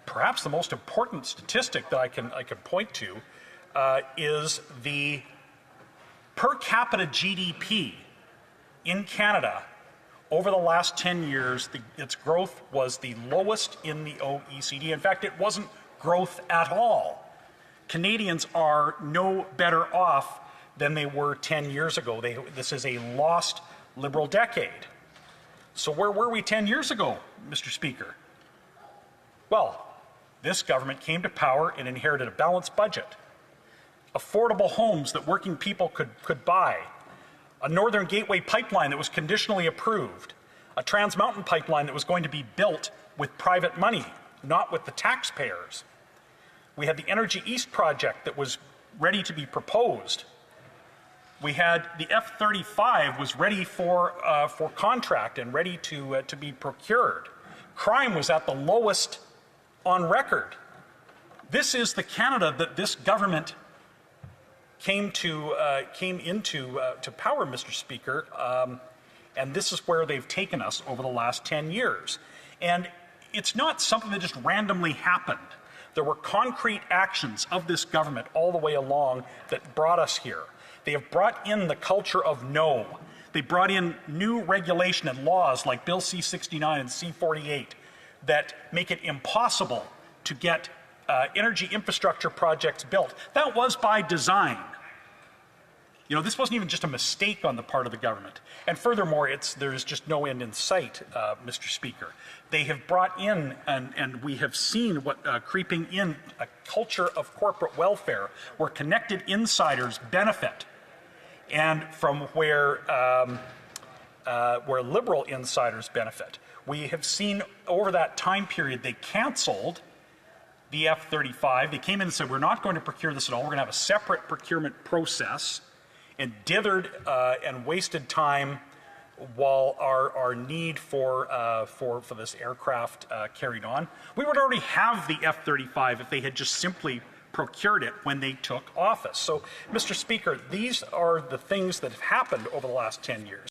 perhaps the most important statistic that I can point to is the per capita GDP in Canada over the last 10 years. Its growth was the lowest in the OECD. In fact, it wasn't growth at all. Canadians are no better off than they were 10 years ago. This is a lost Liberal decade. So where were we 10 years ago, Mr. Speaker? Well, this government came to power and inherited a balanced budget, affordable homes that working people could buy, a Northern Gateway pipeline that was conditionally approved, a Trans Mountain pipeline that was going to be built with private money, not with the taxpayers. We had the Energy East project that was ready to be proposed. We had the F-35 was ready for contract and ready to be procured. Crime was at the lowest on record. This is the Canada that this government came into power, Mr. Speaker, and this is where they've taken us over the last 10 years. And it's not something that just randomly happened. There were concrete actions of this government all the way along that brought us here. They have brought in the culture of no. They brought in new regulation and laws like Bill C-69 and C-48 that make it impossible to get energy infrastructure projects built. That was by design. You know, this wasn't even just a mistake on the part of the government. And furthermore, there's just no end in sight, Mr. Speaker. They have brought in, and we have seen what creeping in, a culture of corporate welfare where connected insiders benefit, and from where Liberal insiders benefit. We have seen over that time period they canceled the F-35. They came in and said, we're not going to procure this at all. We're going to have a separate procurement process, and dithered and wasted time while our need for this aircraft carried on. We would already have the F-35 if they had just simply procured it when they took office. So, Mr. Speaker, these are the things that have happened over the last 10 years.